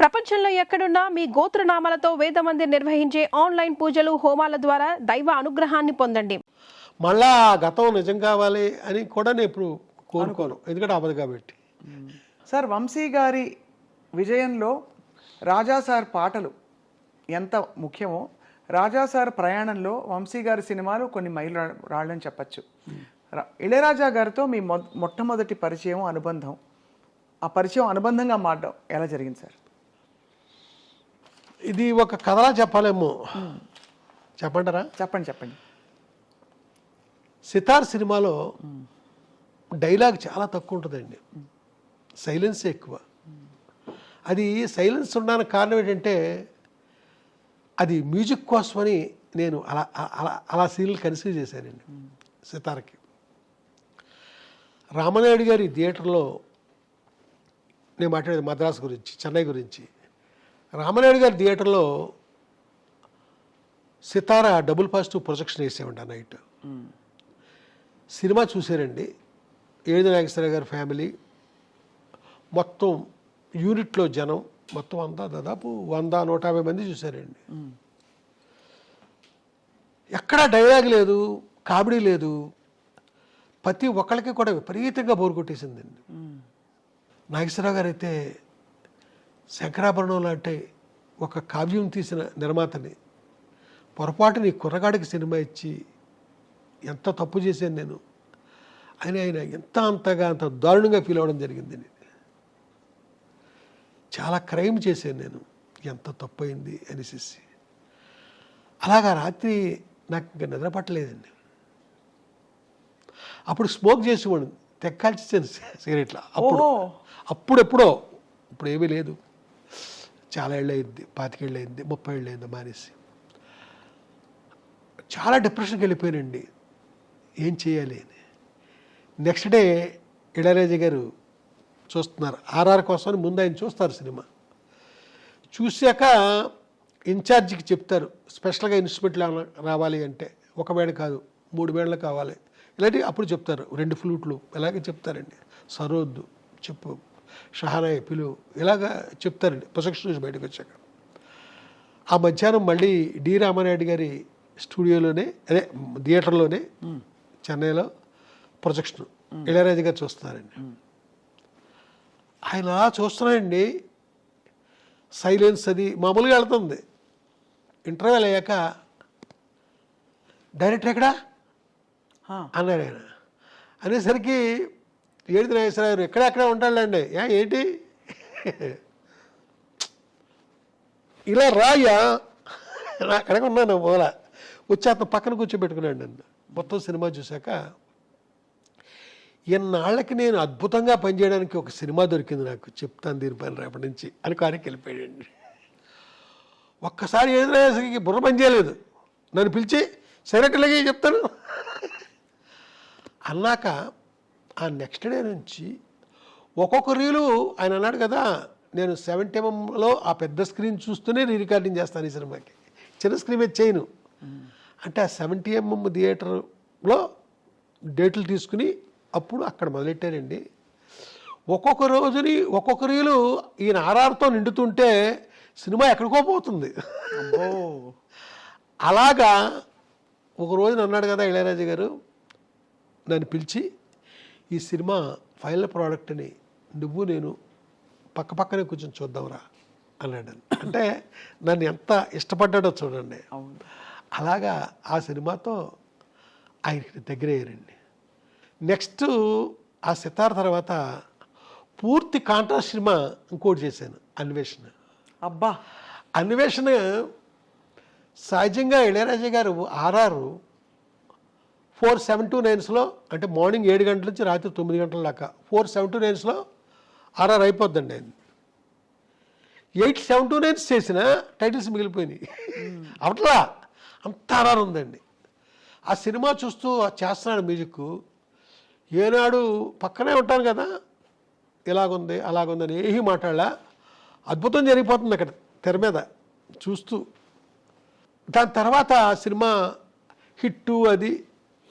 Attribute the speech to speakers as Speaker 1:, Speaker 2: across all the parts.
Speaker 1: ప్రపంచంలో ఎక్కడున్నా మీ గోత్రనామాలతో వేదమందిర్ నిర్వహించే ఆన్లైన్ పూజలు హోమాల ద్వారా దైవ అనుగ్రహాన్ని పొందండి.
Speaker 2: మళ్ళా గతం నిజం కావాలి అని కూడా నేను ఇప్పుడు కోరుకోను, ఎందుకంటే అవ్వదు కాబట్టి.
Speaker 3: సార్, వంశీ గారి విజయంలో రాజా సార్ పాటలు ఎంత ముఖ్యమో, రాజా సార్ ప్రయాణంలో వంశీ గారి సినిమాలు కొన్ని మైలు రాళ్ళని చెప్పచ్చు. ఇళయరాజా గారితో మీ మొట్టమొదటి పరిచయం, అనుబంధం, ఆ పరిచయం అనుబంధంగా మారడం ఎలా జరిగింది సార్?
Speaker 2: ఇది ఒక కథలా చెప్పాలేమో, చెప్పంటారా?
Speaker 3: చెప్పండి.
Speaker 2: సితార్ సినిమాలో డైలాగ్ చాలా తక్కువ ఉంటుందండి, సైలెన్స్ ఎక్కువ. అది సైలెన్స్ ఉండడానికి కారణం ఏంటంటే అది మ్యూజిక్ కోసమని నేను అలా అలా అలా సీన్లు కన్సిడర్ చేశానండి. సితార్కి రామనాయుడు గారి థియేటర్లో నేను మాట్లాడేది మద్రాసు గురించి, చెన్నై గురించి. రామనాయుడు గారి థియేటర్లో సితార డబుల్ పాజిటివ్ ప్రొజెక్షన్ వేసేవండి ఆ నైట్. సినిమా చూసారండి, ఏడు నాగేశ్వర గారి ఫ్యామిలీ మొత్తం యూనిట్లో జనం మొత్తం అంతా దాదాపు 100-150 మంది చూశారండి. ఎక్కడా డైలాగ్ లేదు, కామెడీ లేదు, ప్రతి ఒక్కరికి కూడా విపరీతంగా బోరు కొట్టేసిందండి. నాగేశ్వరరావు గారు అయితే శంకరాభరణం లాంటి ఒక కావ్యం తీసిన నిర్మాతని పొరపాటుని కుర్రగాడికి సినిమా ఇచ్చి ఎంత తప్పు చేశాను నేను అని ఆయన అంత దారుణంగా ఫీల్ అవ్వడం జరిగింది. చాలా క్రైమ్ చేశాను నేను, ఎంత తప్పు అయింది అనేసి. అలాగా రాత్రి నాకు ఇంకా నిద్ర పట్టలేదండి. అప్పుడు స్మోక్ చేసేవాడు, తెక్కాల్చేసాను సిగరెట్లా. అప్పుడెప్పుడో, ఇప్పుడు ఏమీ లేదు, చాలా ఏళ్ళు అయింది, 25 ఏళ్ళు అయింది, 30 ఏళ్ళు అయింది మానేసి. చాలా డిప్రెషన్కి వెళ్ళిపోయానండి, ఏం చేయాలి అని. నెక్స్ట్ డే ఇళయరాజా గారు చూస్తున్నారు, ఆర్ఆర్ కోసం ముందు ఆయన చూస్తారు సినిమా. చూశాక ఇన్ఛార్జికి చెప్తారు, స్పెషల్గా ఇన్స్ట్రుమెంట్లు రావాలి అంటే 1 వేళ కాదు 3 వేళలు కావాలి ఇలాంటివి. అప్పుడు చెప్తారు 2 ఫ్లూట్లు ఇలాగే చెప్తారండి, సరోద్దు చెప్పు, షహానాయ్ పిలువు, ఇలాగా చెప్తారండి ప్రొజెక్షన్ నుంచి బయటకు వచ్చాక. ఆ మధ్యాహ్నం మళ్ళీ డి రామానాయుడు గారి స్టూడియోలోనే, అదే థియేటర్లోనే చెన్నైలో ప్రొజెక్షన్ ఇళయరాజా గారు చూస్తున్నారండి. ఆయన చూస్తున్నాయండి, సైలెన్స్ అది మామూలుగా వెళ్తుంది. ఇంటర్వ్యూలు అయ్యాక డైరెక్టర్ ఎక్కడా అన్నారు ఆయన. అనేసరికి ఏడు నాగేశ్వరరావు ఎక్కడెక్కడ ఉంటాడులేండి, ఏంటి ఇలా రాయ్యా, అక్కడికి ఉన్నాను మూల వచ్చి అతను పక్కన కూర్చోబెట్టుకున్నాడు నన్ను. మొత్తం సినిమా చూశాక ఎన్నాళ్ళకి నేను అద్భుతంగా పనిచేయడానికి ఒక సినిమా దొరికింది నాకు, చెప్తాను దీనిపైన రేపటి నుంచి అని కారికి వెళ్ళిపోయాడండి. ఒక్కసారి ఏదైనా బుర్ర పని చేయలేదు, నన్ను పిలిచి సైలెంట్లగే చెప్తాను అన్నాక ఆ నెక్స్ట్ డే నుంచి ఒక్కొక్క రీలు ఆయన అన్నాడు కదా, నేను 70mm ఆ పెద్ద స్క్రీన్ చూస్తూనే రికార్డింగ్ చేస్తాను ఈ సినిమాకి, చిన్న స్క్రీన్ మీద చేయను అంటే ఆ 70mm థియేటర్లో డేట్లు తీసుకుని అప్పుడు అక్కడ మొదలెట్టారండి. ఒక్కొక్క రోజుని ఒక్కొక్క రీలు ఈయన ఆర్ఆర్తో నిండుతుంటే సినిమా ఎక్కడికో పోతుంది. అలాగా ఒక రోజున అన్నాడు కదా ఇళయరాజా గారు, నన్ను పిలిచి ఈ సినిమా ఫైనల్ ప్రోడక్ట్ అని నువ్వు నేను పక్కనే కూర్చొని చూద్దాంరా అన్నాడు. అంటే నన్ను ఎంత ఇష్టపడ్డాడో చూడండి. అలాగా ఆ సినిమాతో ఆయనకి దగ్గర అయ్యారండి. నెక్స్ట్ ఆ సితార్ తర్వాత పూర్తి కాంట్రాస్ట్ సినిమా ఇంకోటి చేశాను, అన్వేషణ.
Speaker 3: అబ్బా,
Speaker 2: అన్వేషణ సహజంగా ఇళయరాజా గారు ఆర్ఆర్ 4:7-9 అంటే మార్నింగ్ 7 గంటల నుంచి రాత్రి 9 గంటల దాకా 4:7-9 ఆర్ఆర్ అయిపోద్దండి. ఆయన 8:7-9 చేసిన టైటిల్స్ మిగిలిపోయినాయి. అవట్లా అంత ఆర్ఆర్ ఉందండి. ఆ సినిమా చూస్తూ చేస్తున్నాడు మ్యూజిక్. ఏనాడు పక్కనే ఉంటాను కదా, ఇలాగుంది అలాగుందని ఏమీ మాట్లాడలా, అద్భుతం జరిగిపోతుంది అక్కడ తెర మీద చూస్తూ. దాని తర్వాత ఆ సినిమా హిట్టు అది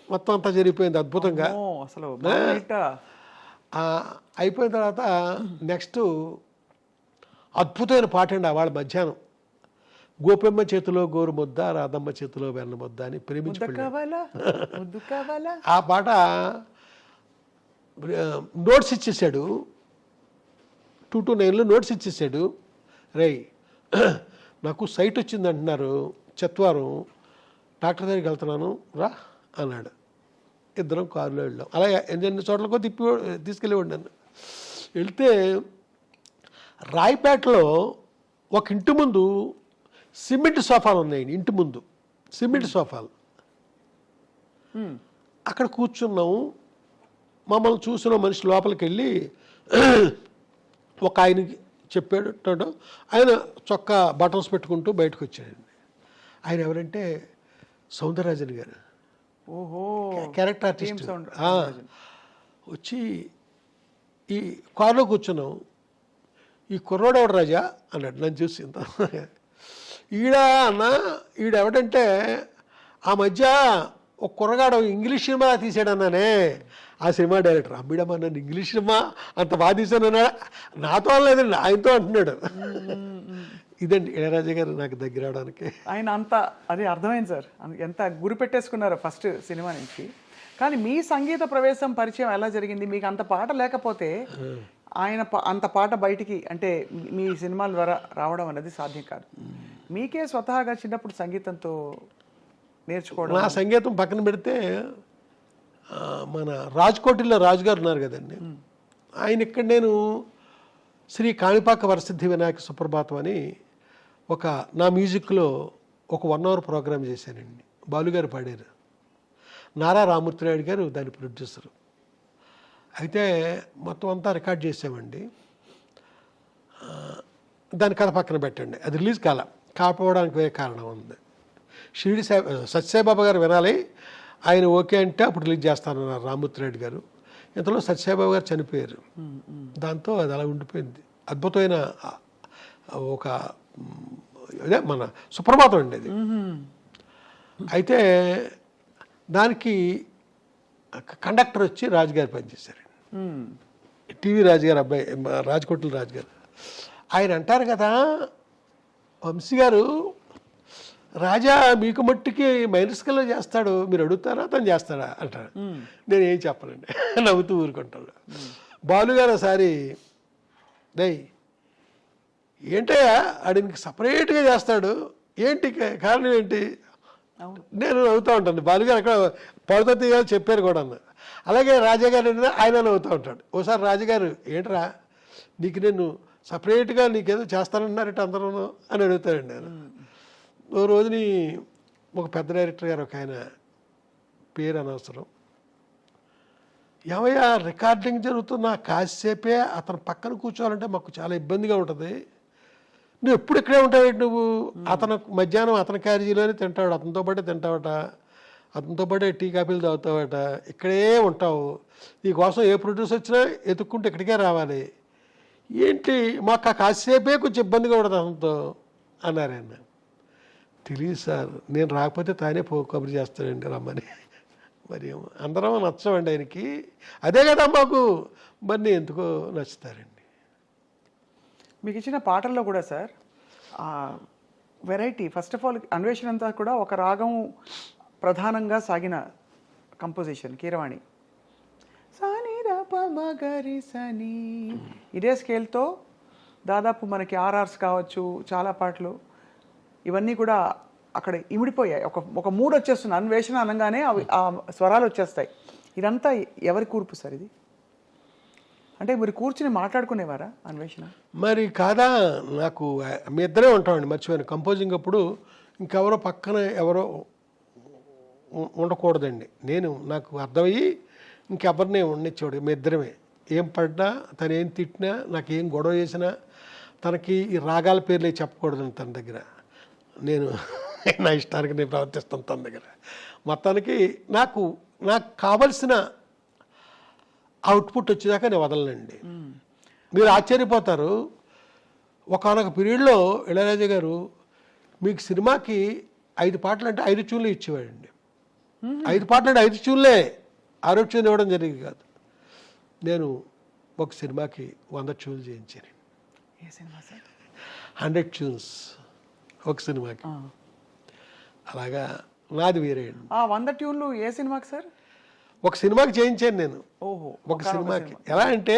Speaker 2: మొత్తం అంతా జరిగిపోయింది అద్భుతంగా.
Speaker 3: అసలు
Speaker 2: అయిపోయిన తర్వాత నెక్స్ట్ అద్భుతమైన పాట అండి వాళ్ళ మధ్యాహ్నం. గోపెమ్మ చేతిలో గోరు ముద్ద, రాధమ్మ చేతిలో వెన్న ముద్ద అని ప్రేమించి ఆ పాట నోట్స్ ఇచ్చేసాడు, 229లో నోట్స్ ఇచ్చేసాడు. రేయ్ నాకు సైట్ వచ్చింది అంటున్నారు చెత్వారం, డాక్టర్ దగ్గరికి వెళ్తున్నాను రా అన్నాడు. ఇద్దరం కారులో వెళ్ళాం. అలా ఎన్ని చోట్లకో తీసుకెళ్ళేవాడు నన్ను. వెళ్తే రాయపేటలో ఒక ఇంటి ముందు సిమెంట్ సోఫాలు ఉన్నాయండి. ఇంటి ముందు సిమెంట్ సోఫాలు. అక్కడ కూర్చున్నాము. మమ్మల్ని చూసిన మనిషి లోపలికి వెళ్ళి ఒక ఆయనకి చెప్పాడు. ఆయన చొక్కా బటన్స్ పెట్టుకుంటూ బయటకు వచ్చాడండి. ఆయన ఎవరంటే సౌందరరాజన్ గారు,
Speaker 3: ఓహో
Speaker 2: క్యారెక్టర్ ఆర్టిస్ట్. వచ్చి ఈ కారులో కూర్చున్నాం. ఈ కుర్రోడు ఎవడు రాజా అన్నాడు నన్ను చూసి. ఈడెవడంటే ఆ మధ్య ఒక కుర్రగాడు ఇంగ్లీష్ సినిమా తీసాడన్నానే, ఆ సినిమా డైరెక్టర్. అమ్మిడమ్మా నన్ను ఇంగ్లీష్ సినిమా అంత బాగా తీసాను అన్నాడు. నాతో లేదండి, ఆయనతో అంటున్నాడు. ఇదండి ఇళయరాజా గారు నాకు దగ్గర అవడానికి.
Speaker 3: ఆయన అంత అది అర్థమైంది సార్, ఎంత గురి పెట్టేసుకున్నారు ఫస్ట్ సినిమా నుంచి. కానీ మీ సంగీత ప్రవేశం పరిచయం ఎలా జరిగింది? మీకు అంత పాట లేకపోతే ఆయన అంత పాట బయటికి అంటే మీ సినిమాల ద్వారా రావడం అనేది సాధ్యం కాదు. మీకే స్వతహాగా చిన్నప్పుడు సంగీతంతో నేర్చుకోవడం.
Speaker 2: నా సంగీతం పక్కన పెడితే మన రాజ్కోటిలో రాజుగారు ఉన్నారు కదండి, ఆయన ఇక్కడ నేను శ్రీ కాణిపాక వరసిద్ధి వినాయక సుప్రభాతం అని ఒక నా మ్యూజిక్లో ఒక 1 hour ప్రోగ్రామ్ చేశానండి. బాలుగారు పాడారు, నారా రామూర్తినాయుడు గారు దాని ప్రొడ్యూసరు. అయితే మొత్తం అంతా రికార్డ్ చేసామండి. దాని కథ పక్కన పెట్టండి, అది రిలీజ్ కాకపోవడానికి వేరే కారణం ఉంది. షిరిడి సత్యసాయిబాబా గారు వినాలి, ఆయన ఓకే అంటే అప్పుడు రిలీజ్ చేస్తానన్నారు రామూర్తినాయుడు గారు. ఇంతలో సత్యసాయిబాబా గారు చనిపోయారు. దాంతో అది అలా ఉండిపోయింది. అద్భుతమైన ఒక అదే మన సుప్రభాతం అండి అది. అయితే దానికి కండక్టర్ వచ్చి రాజుగారు పనిచేశారు. టీవీ రాజుగారు అబ్బాయి, రాజకోట్ల రాజుగారు. ఆయన అంటారు కదా, వంశీ గారు రాజా మీకు మట్టుకి మైనస్కల్లో చేస్తాడు, మీరు అడుగుతారా తను చేస్తాడా అంటాడు. నేను ఏం చెప్పనండి, నవ్వుతూ ఊరుకుంటాడు. బాలుగారు ఒకసారి దయ్ ఏంటయ్యా ఆడికి సపరేట్గా చేస్తాడు, ఏంటి కారణం ఏంటి? నేను నవ్వుతూ ఉంటాను. బాలుగారు అక్కడ పౌరతత్వ గారు చెప్పారు కూడా. అలాగే రాజాగారు ఆయన నవ్వుతూ ఉంటాడు. ఓసారి రాజుగారు ఏంట్రా నీకు నేను సపరేట్గా నీకేదో చేస్తానన్నారట అందరూ అని అడుగుతాడండి. నేను ఓ రోజుని ఒక పెద్ద డైరెక్టర్ గారు ఒక ఆయన పేరు అనవసరం, ఏమయ్యా రికార్డింగ్ జరుగుతున్న కాసేపే అతను పక్కన కూర్చోవాలంటే మాకు చాలా ఇబ్బందిగా ఉంటుంది, నువ్వు ఎప్పుడు ఇక్కడే ఉంటావేంటి నువ్వు? అతను మధ్యాహ్నం అతని క్యారేజీలోనే తింటాడు, అతనితో పాటే తింటావట, అతనితో పాటే టీ కాఫీలు తాగుతావట, ఇక్కడే ఉంటావు, నీకోసం ఏ ప్రొడ్యూసర్ వచ్చినా ఎత్తుక్కుంటే ఇక్కడికే రావాలి, ఏంటి మాకు ఆ కాసేపే కొంచెం ఇబ్బందిగా ఉండదు అతనితో అన్నారు ఆయన. తెలియదు సార్, నేను రాకపోతే తానే కబురు చేస్తాడండి రమ్మని. మరి అందరం నచ్చమండి ఆయనకి, అదే కదా మాకు, మరి ఎందుకో నచ్చుతారండి.
Speaker 3: మీకు ఇచ్చిన పాటల్లో కూడా sir variety, first of all అన్వేషణ అంతా కూడా ఒక రాగం ప్రధానంగా సాగిన కంపోజిషన్ కీరవాణి. సని రప మగరి సని ఇదే స్కేల్తో దాదాపు మనకి ఆర్ఆర్స్ కావచ్చు, చాలా పాటలు ఇవన్నీ కూడా అక్కడ ఇమిడిపోయాయి. ఒక మూడ్ వచ్చేస్తుంది, అన్వేషణ అనగానే అవి ఆ స్వరాలు వచ్చేస్తాయి. ఇదంతా ఎవరి కూర్పు సార్ ఇది? అంటే మీరు కూర్చుని మాట్లాడుకునేవారా అన్వేషణ?
Speaker 2: మరి కాదా, నాకు మీ ఇద్దరే ఉంటామండి, మర్చిపోయాను. కంపోజింగ్ అప్పుడు ఇంకెవరో పక్కన ఎవరో ఉండకూడదండి. నాకు అర్థమయ్యి ఇంకెవరినే ఉండనిచ్చేవాడు, మీ ఇద్దరమే. ఏం పడ్డా, తను ఏం తిట్టినా, నాకు ఏం గొడవ చేసినా తనకి ఈ రాగాల పేర్లే చెప్పకూడదండి తన దగ్గర. నేను నా ఇష్టానికి నేను ప్రవర్తిస్తాను తన దగ్గర. మొత్తానికి నాకు కావలసిన అవుట్పుట్ వచ్చేదాకా నేను వదలనండి. మీరు ఆశ్చర్యపోతారు, ఒకనొక పీరియడ్లో ఇళయరాజా గారు మీకు సినిమాకి 5 పాటలు అంటే 5 ట్యూన్లు ఇచ్చేవాడండి. 5 పాటలు అంటే 5 ట్యూన్లే, 6 ట్యూన్ ఇవ్వడం జరిగింది కాదు. నేను ఒక సినిమాకి 100 ట్యూన్లు చేయించాను.
Speaker 3: ఏ సినిమా సార్?
Speaker 2: 100 ట్యూన్స్ ఒక సినిమాకి. అలాగా నాది వేరే అండి.
Speaker 3: ఆ 100 ట్యూన్లు ఏ సినిమాకి సార్?
Speaker 2: ఒక సినిమాకి చేయించాను నేను.
Speaker 3: ఓహో,
Speaker 2: ఒక సినిమాకి ఎలా అంటే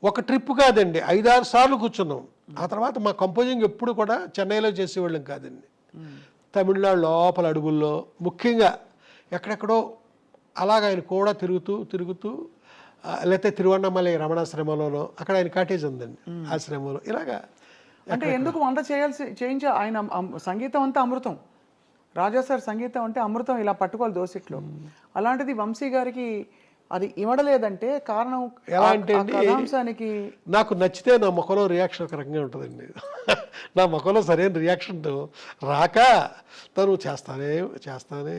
Speaker 2: ఒక ట్రిప్ కాదండి, 5-6 సార్లు కూర్చున్నాం. ఆ తర్వాత మా కంపోజింగ్ ఎప్పుడు కూడా చెన్నైలో చేసేవాళ్ళం కాదండి. తమిళనాడు లోపల అడుగుల్లో ముఖ్యంగా ఎక్కడెక్కడో అలాగ ఆయన కూడా తిరుగుతూ లేకపోతే తిరువണ്ണామలై రమణాశ్రమంలోనో అక్కడ ఆయన కాటేజ్ ఉందండి ఆశ్రమంలో. ఇలాగా
Speaker 3: అంటే ఎందుకు 100 చేయించా? ఆయన సంగీతం అంతా అమృతం. రాజా సార్ సంగీతం అంటే అమృతం, ఇలా పట్టుకోవాలి దోసిట్లో. అలాంటిది వంశీ గారికి అది ఇవ్వడలేదంటే కారణం
Speaker 2: ఎలా అంటే
Speaker 3: ఆ కథాంశానికి
Speaker 2: నాకు నచ్చితే నా ముఖంలో రియాక్షన్ ఒక రకంగా ఉంటుందండి. నా ముఖంలో సరైన రియాక్షన్ రాక తను చేస్తానే